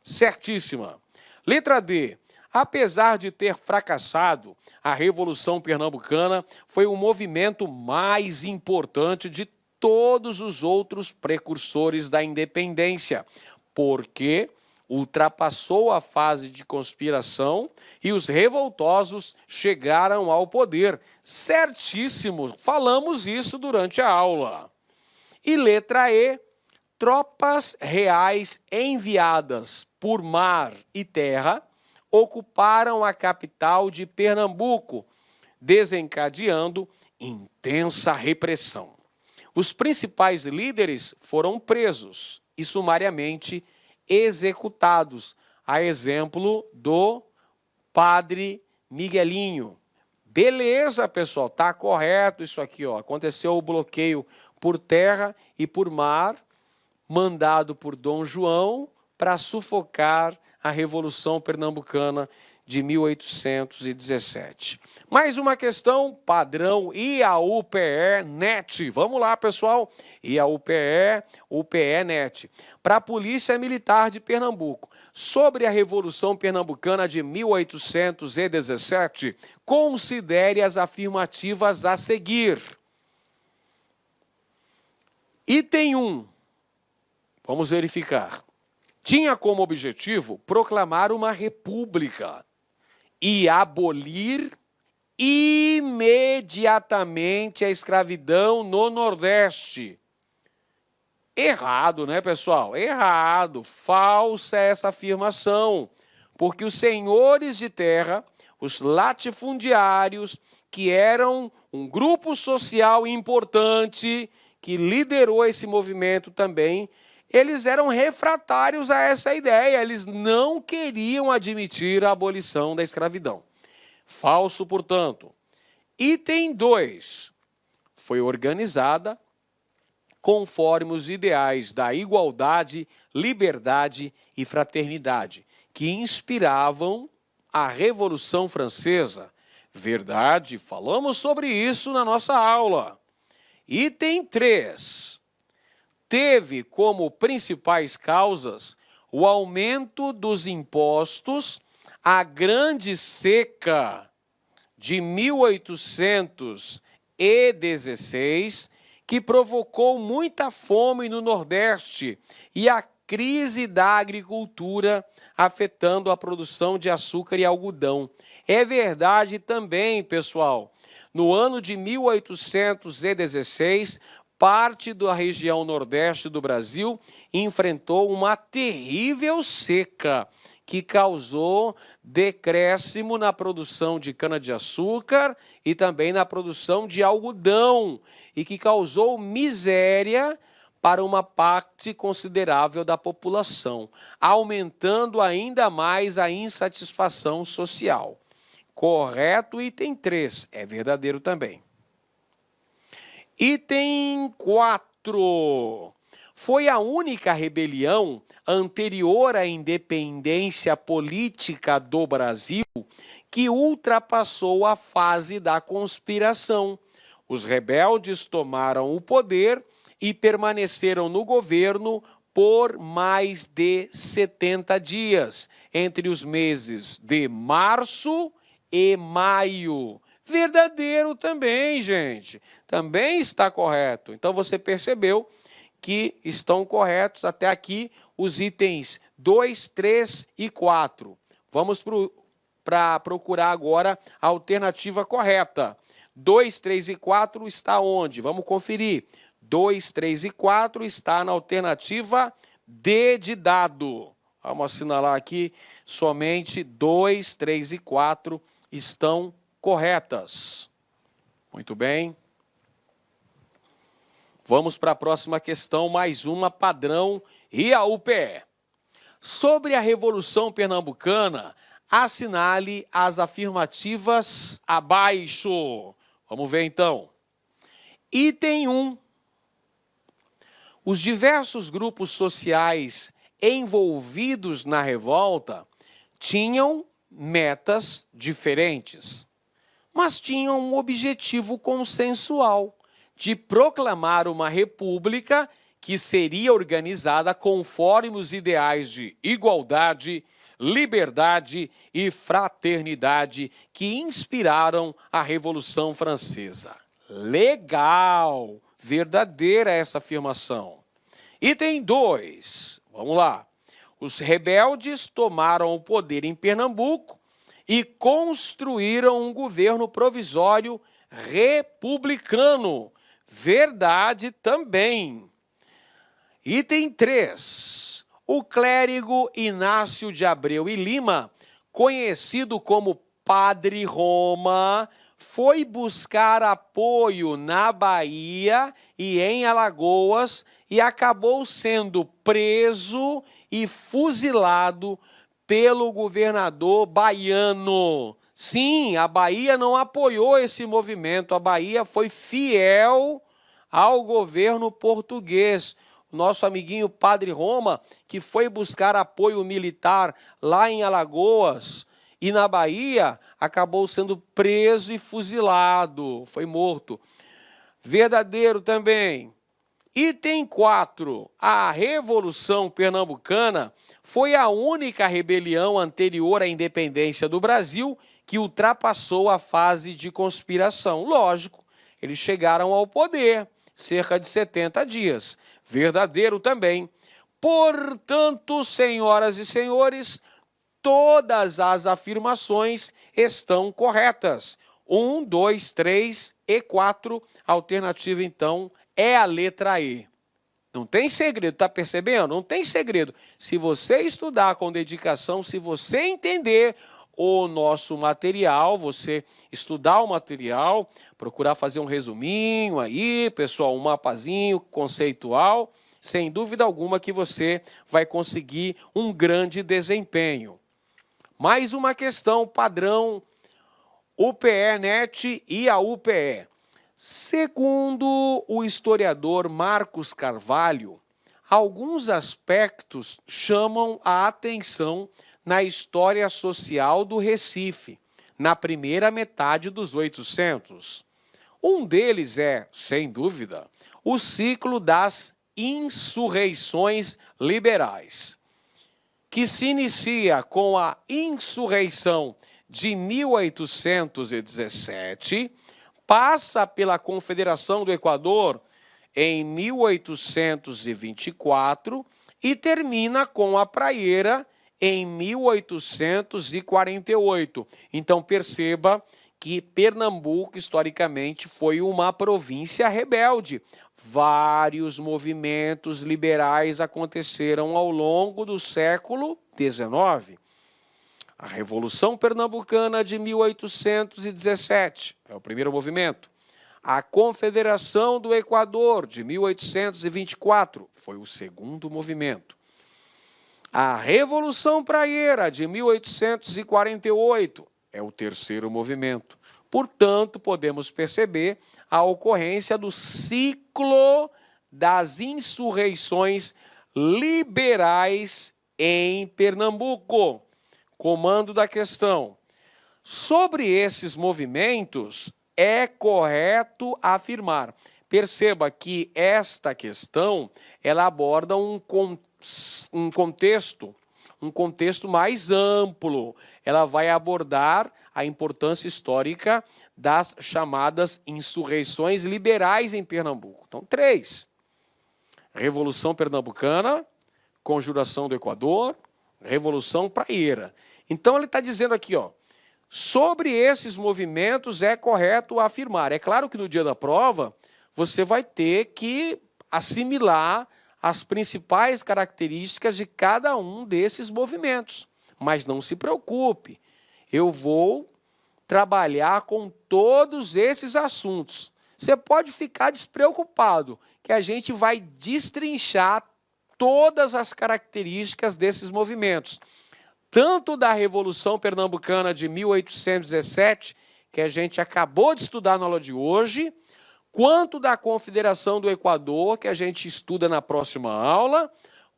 Certíssima. Letra D. Apesar de ter fracassado, a Revolução Pernambucana foi o movimento mais importante de todos os outros precursores da independência, porque ultrapassou a fase de conspiração e os revoltosos chegaram ao poder. Certíssimo, falamos isso durante a aula. E letra E, tropas reais enviadas por mar e terra ocuparam a capital de Pernambuco, desencadeando intensa repressão. Os principais líderes foram presos e sumariamente executados, a exemplo do padre Miguelinho. Beleza, pessoal, tá correto isso aqui, ó. Aconteceu o bloqueio por terra e por mar, mandado por Dom João para sufocar a Revolução Pernambucana de 1817. Mais uma questão padrão IAUPE-NET. Vamos lá, pessoal. IAUPE-NET. Para a Polícia Militar de Pernambuco. Sobre a Revolução Pernambucana de 1817, considere as afirmativas a seguir. Item 1. Vamos verificar. Tinha como objetivo proclamar uma república e abolir imediatamente a escravidão no Nordeste. Errado, né, pessoal? Errado. Falsa essa afirmação. Porque os senhores de terra, os latifundiários, que eram um grupo social importante, que liderou esse movimento também, eles eram refratários a essa ideia, eles não queriam admitir a abolição da escravidão. Falso, portanto. Item 2. Foi organizada conforme os ideais da igualdade, liberdade e fraternidade, que inspiravam a Revolução Francesa. Verdade, falamos sobre isso na nossa aula. Item 3. Teve como principais causas o aumento dos impostos, a Grande Seca de 1816, que provocou muita fome no Nordeste, e a crise da agricultura afetando a produção de açúcar e algodão. É verdade também, pessoal, no ano de 1816, parte da região nordeste do Brasil enfrentou uma terrível seca que causou decréscimo na produção de cana-de-açúcar e também na produção de algodão e que causou miséria para uma parte considerável da população, aumentando ainda mais a insatisfação social. Correto, item 3, é verdadeiro também. Item 4. Foi a única rebelião anterior à independência política do Brasil que ultrapassou a fase da conspiração. Os rebeldes tomaram o poder e permaneceram no governo por mais de 70 dias, entre os meses de março e maio. Verdadeiro também, gente. Também está correto. Então, você percebeu que estão corretos até aqui os itens 2, 3 e 4. Vamos para procurar agora a alternativa correta. 2, 3 e 4 está onde? Vamos conferir. 2, 3 e 4 está na alternativa D de dado. Vamos assinalar aqui, somente 2, 3 e 4 estão corretas. Muito bem. Vamos para a próxima questão, mais uma padrão e a UPE. Sobre a Revolução Pernambucana, assinale as afirmativas abaixo. Vamos ver então. Item 1. Os diversos grupos sociais envolvidos na revolta tinham metas diferentes, mas tinham um objetivo consensual de proclamar uma república que seria organizada conforme os ideais de igualdade, liberdade e fraternidade que inspiraram a Revolução Francesa. Legal! Verdadeira essa afirmação. Item 2. Vamos lá. Os rebeldes tomaram o poder em Pernambuco e construíram um governo provisório republicano. Verdade também. Item 3. O clérigo Inácio de Abreu e Lima, conhecido como Padre Roma, foi buscar apoio na Bahia e em Alagoas e acabou sendo preso e fuzilado pelo governador baiano. Sim, a Bahia não apoiou esse movimento, a Bahia foi fiel ao governo português. O nosso amiguinho Padre Roma, que foi buscar apoio militar lá em Alagoas e na Bahia, acabou sendo preso e fuzilado, foi morto. Verdadeiro também. Item 4. A Revolução Pernambucana foi a única rebelião anterior à independência do Brasil que ultrapassou a fase de conspiração. Lógico, eles chegaram ao poder, cerca de 70 dias. Verdadeiro também. Portanto, senhoras e senhores, todas as afirmações estão corretas. 1, 2, 3 e 4. A alternativa, então, é a letra E. Não tem segredo, tá percebendo? Não tem segredo. Se você estudar com dedicação, se você entender o nosso material, você estudar o material, procurar fazer um resuminho aí, pessoal, um mapazinho conceitual, sem dúvida alguma que você vai conseguir um grande desempenho. Mais uma questão padrão UPE-NET e a UPE. Segundo o historiador Marcos Carvalho, alguns aspectos chamam a atenção na história social do Recife, na primeira metade dos 800. Um deles é, sem dúvida, o ciclo das insurreições liberais, que se inicia com a insurreição de 1817, passa pela Confederação do Equador em 1824 e termina com a Praieira em 1848. Então, perceba que Pernambuco, historicamente, foi uma província rebelde. Vários movimentos liberais aconteceram ao longo do século XIX. A Revolução Pernambucana de 1817 é o primeiro movimento. A Confederação do Equador de 1824 foi o segundo movimento. A Revolução Praieira de 1848 é o terceiro movimento. Portanto, podemos perceber a ocorrência do ciclo das insurreições liberais em Pernambuco. Comando da questão. Sobre esses movimentos, é correto afirmar. Perceba que esta questão, ela aborda um contexto um contexto mais amplo. Ela vai abordar a importância histórica das chamadas insurreições liberais em Pernambuco. Então, 3. Revolução Pernambucana, Conjuração do Equador, Revolução Praieira. Então, ele está dizendo aqui, ó, sobre esses movimentos é correto afirmar. É claro que no dia da prova, você vai ter que assimilar as principais características de cada um desses movimentos. Mas não se preocupe, eu vou trabalhar com todos esses assuntos. Você pode ficar despreocupado, que a gente vai destrinchar todas as características desses movimentos. Tanto da Revolução Pernambucana de 1817, que a gente acabou de estudar na aula de hoje, quanto da Confederação do Equador, que a gente estuda na próxima aula,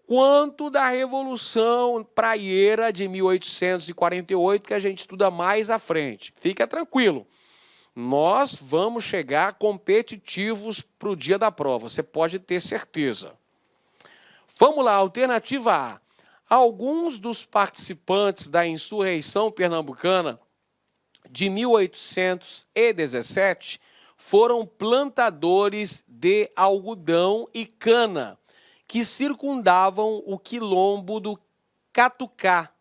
quanto da Revolução Praieira de 1848, que a gente estuda mais à frente. Fica tranquilo, nós vamos chegar competitivos para o dia da prova, você pode ter certeza. Vamos lá, alternativa A. Alguns dos participantes da insurreição pernambucana de 1817 foram plantadores de algodão e cana, que circundavam o quilombo do Catucá.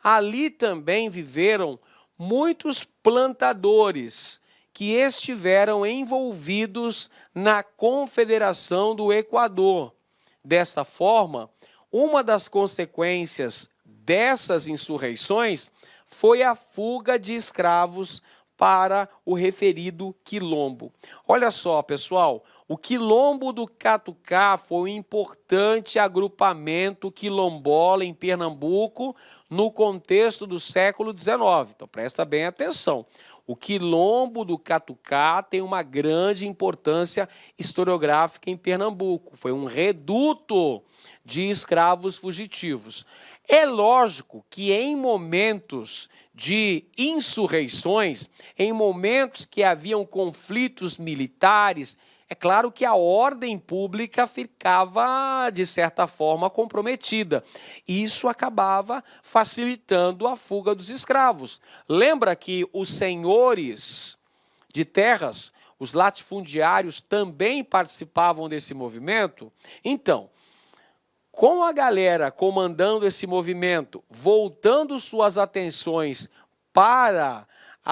Ali também viveram muitos plantadores que estiveram envolvidos na Confederação do Equador. Dessa forma, uma das consequências dessas insurreições foi a fuga de escravos para o referido quilombo. Olha só, pessoal, o quilombo do Catucá foi um importante agrupamento quilombola em Pernambuco no contexto do século XIX. Então, presta bem atenção. O quilombo do Catucá tem uma grande importância historiográfica em Pernambuco. Foi um reduto de escravos fugitivos. É lógico que em momentos de insurreições, em momentos que haviam conflitos militares, é claro que a ordem pública ficava, de certa forma, comprometida. Isso acabava facilitando a fuga dos escravos. Lembra que os senhores de terras, os latifundiários, também participavam desse movimento? Então, com a galera comandando esse movimento, voltando suas atenções para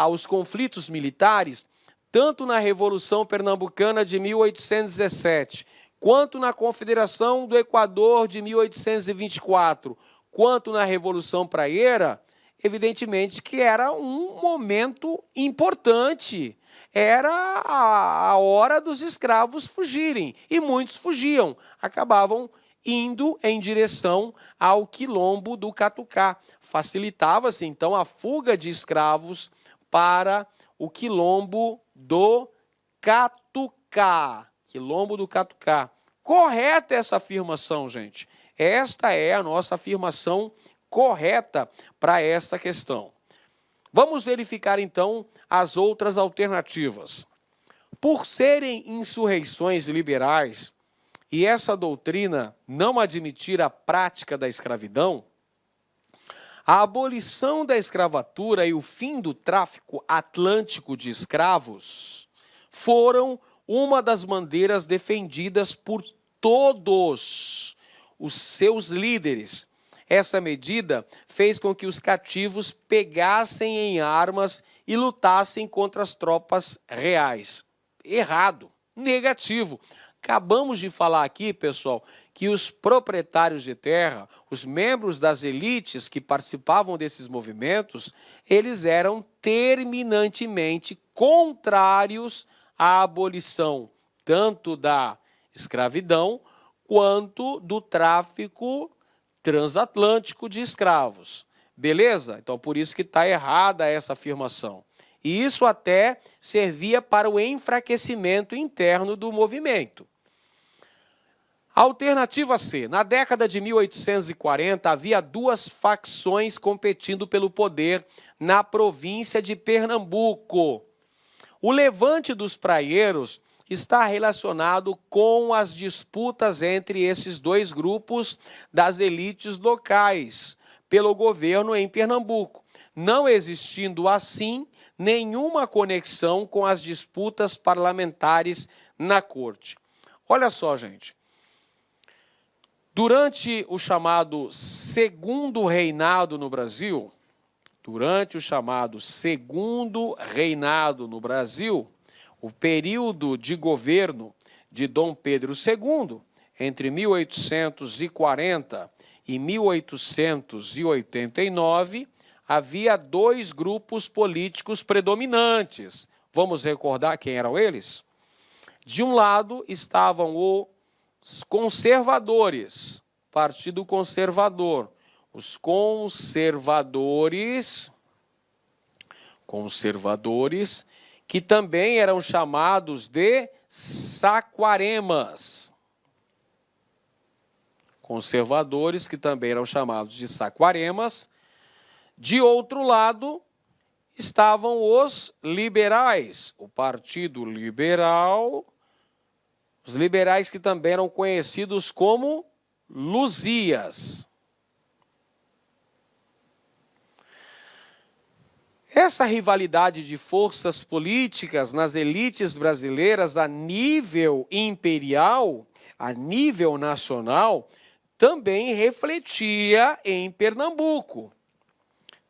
os conflitos militares, tanto na Revolução Pernambucana de 1817, quanto na Confederação do Equador de 1824, quanto na Revolução Praieira, evidentemente que era um momento importante. Era a hora dos escravos fugirem, e muitos fugiam, acabavam indo em direção ao quilombo do Catucá. Facilitava-se, então, a fuga de escravos para o quilombo do Catucá. Quilombo do Catucá. Correta essa afirmação, gente. Esta é a nossa afirmação correta para essa questão. Vamos verificar, então, as outras alternativas. Por serem insurreições liberais, e essa doutrina não admitir a prática da escravidão, a abolição da escravatura e o fim do tráfico atlântico de escravos foram uma das bandeiras defendidas por todos os seus líderes. Essa medida fez com que os cativos pegassem em armas e lutassem contra as tropas reais. Errado, negativo. Acabamos de falar aqui, pessoal, que os proprietários de terra, os membros das elites que participavam desses movimentos, eles eram terminantemente contrários à abolição tanto da escravidão quanto do tráfico transatlântico de escravos. Beleza? Então, por isso que está errada essa afirmação. E isso até servia para o enfraquecimento interno do movimento. Alternativa C. Na década de 1840, havia duas facções competindo pelo poder na província de Pernambuco. O levante dos praieiros está relacionado com as disputas entre esses dois grupos das elites locais pelo governo em Pernambuco, não existindo assim nenhuma conexão com as disputas parlamentares na corte. Olha só, gente. Durante o chamado Segundo Reinado no Brasil, o período de governo de Dom Pedro II, entre 1840 e 1889, havia dois grupos políticos predominantes. Vamos recordar quem eram eles? De um lado estavam os conservadores, Partido Conservador. Os conservadores, que também eram chamados de saquaremas. Conservadores, que também eram chamados de saquaremas. De outro lado, estavam os liberais, o Partido Liberal, os liberais que também eram conhecidos como Luzias. Essa rivalidade de forças políticas nas elites brasileiras a nível imperial, a nível nacional, também refletia em Pernambuco.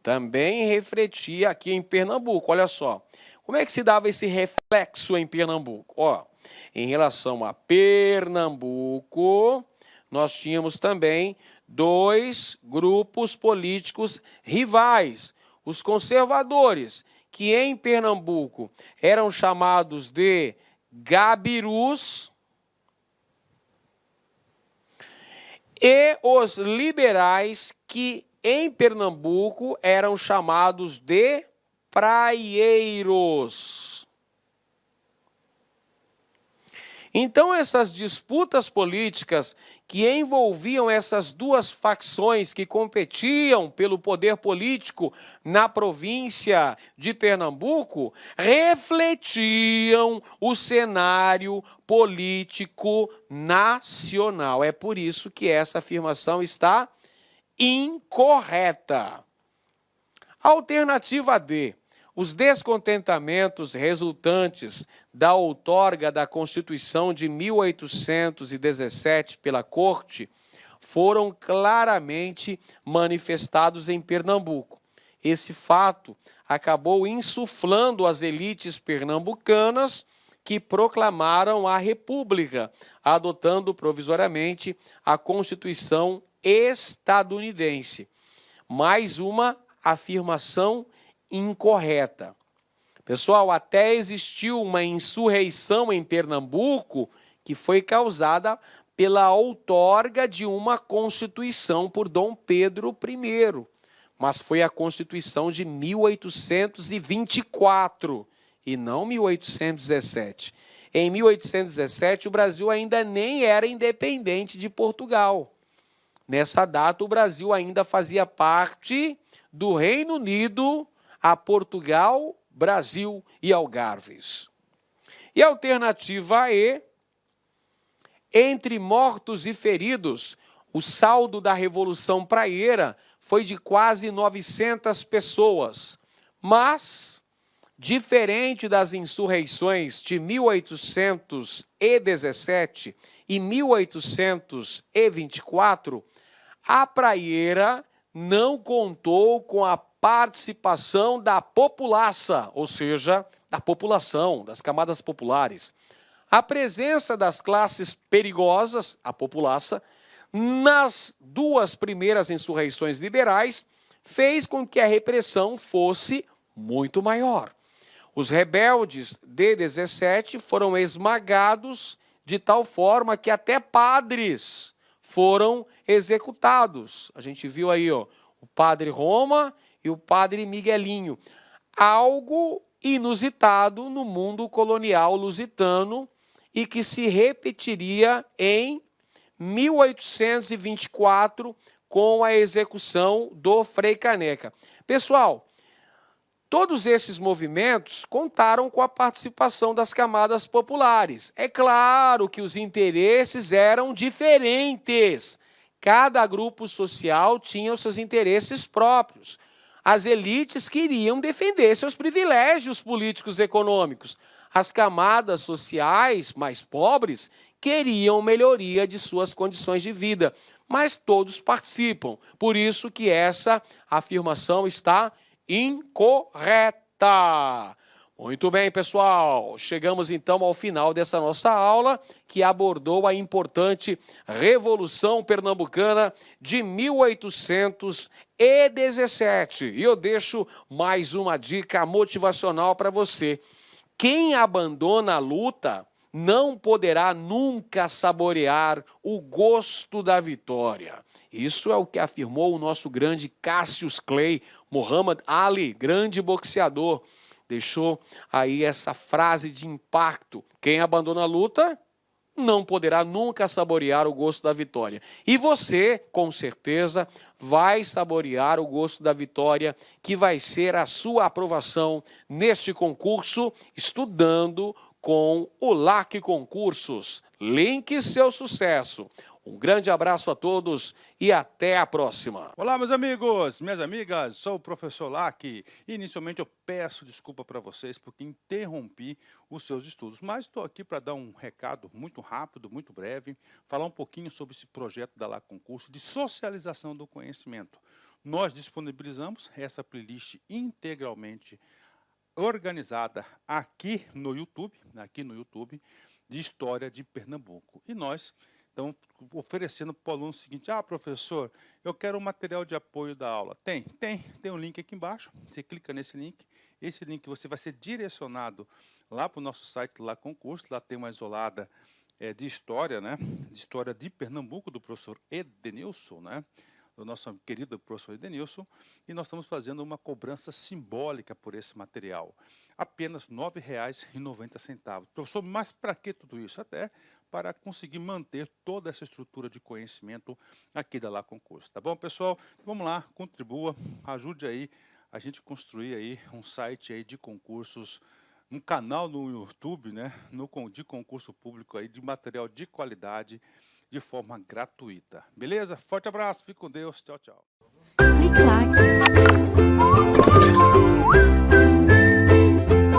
Também refletia aqui em Pernambuco. Olha só, como é que se dava esse reflexo em Pernambuco? Ó, em relação a Pernambuco, nós tínhamos também dois grupos políticos rivais. Os conservadores, que em Pernambuco eram chamados de gabirus, e os liberais, que em Pernambuco eram chamados de praieiros. Então, essas disputas políticas que envolviam essas duas facções que competiam pelo poder político na província de Pernambuco refletiam o cenário político nacional. É por isso que essa afirmação está incorreta. Alternativa D. Os descontentamentos resultantes da outorga da Constituição de 1817 pela Corte foram claramente manifestados em Pernambuco. Esse fato acabou insuflando as elites pernambucanas que proclamaram a República, adotando provisoriamente a Constituição estadunidense. Mais uma afirmação incorreta. Pessoal, até existiu uma insurreição em Pernambuco que foi causada pela outorga de uma Constituição por Dom Pedro I, mas foi a Constituição de 1824 e não 1817. Em 1817, o Brasil ainda nem era independente de Portugal. Nessa data, o Brasil ainda fazia parte do Reino Unido, a Portugal, Brasil e Algarves. E a alternativa E, entre mortos e feridos, o saldo da Revolução Praieira foi de quase 900 pessoas, mas, diferente das insurreições de 1817 e 1824, a Praieira não contou com a participação da populaça, ou seja, da população, das camadas populares. A presença das classes perigosas, a populaça, nas duas primeiras insurreições liberais, fez com que a repressão fosse muito maior. Os rebeldes de 17 foram esmagados de tal forma que até padres foram executados. A gente viu aí, ó, o padre Roma e o padre Miguelinho. Algo inusitado no mundo colonial lusitano e que se repetiria em 1824 com a execução do Frei Caneca. Pessoal, Todos esses movimentos contaram com a participação das camadas populares. É claro que os interesses eram diferentes. Cada grupo social tinha os seus interesses próprios. As elites queriam defender seus privilégios políticos e econômicos. As camadas sociais mais pobres queriam melhoria de suas condições de vida. Mas todos participam. Por isso que essa afirmação está incorreta. Muito bem, pessoal. Chegamos então ao final dessa nossa aula, que abordou a importante Revolução Pernambucana de 1817. E eu deixo mais uma dica motivacional para você. Quem abandona a luta não poderá nunca saborear o gosto da vitória. Isso é o que afirmou o nosso grande Cassius Clay, Muhammad Ali, grande boxeador. Deixou aí essa frase de impacto. Quem abandona a luta não poderá nunca saborear o gosto da vitória. E você, com certeza, vai saborear o gosto da vitória, que vai ser a sua aprovação neste concurso, estudando com o LAC Concursos. Link seu sucesso. Um grande abraço a todos e até a próxima. Olá, meus amigos, minhas amigas, sou o professor Lac. Inicialmente eu peço desculpa para vocês porque interrompi os seus estudos, mas estou aqui para dar um recado muito rápido, muito breve, falar um pouquinho sobre esse projeto da LAC Concurso de socialização do conhecimento. Nós disponibilizamos essa playlist integralmente organizada aqui no YouTube, de História de Pernambuco. E nós estamos oferecendo para o aluno o seguinte: professor, eu quero um material de apoio da aula. Tem um link aqui embaixo, você clica nesse link, esse link você vai ser direcionado lá para o nosso site, lá concurso, lá tem uma isolada de história, né? De História de Pernambuco, do professor Edenilson, né? Do nosso querido professor Edenilson, e nós estamos fazendo uma cobrança simbólica por esse material. Apenas R$ 9,90. Professor, mas para que tudo isso? Até para conseguir manter toda essa estrutura de conhecimento aqui da LAC Concurso. Tá bom, pessoal? Vamos lá, contribua, ajude aí a gente construir aí um site aí de concursos, um canal no YouTube, né, de concurso público aí, de material de qualidade, de forma gratuita. Beleza? Forte abraço, fique com Deus, tchau, tchau. Clique lá.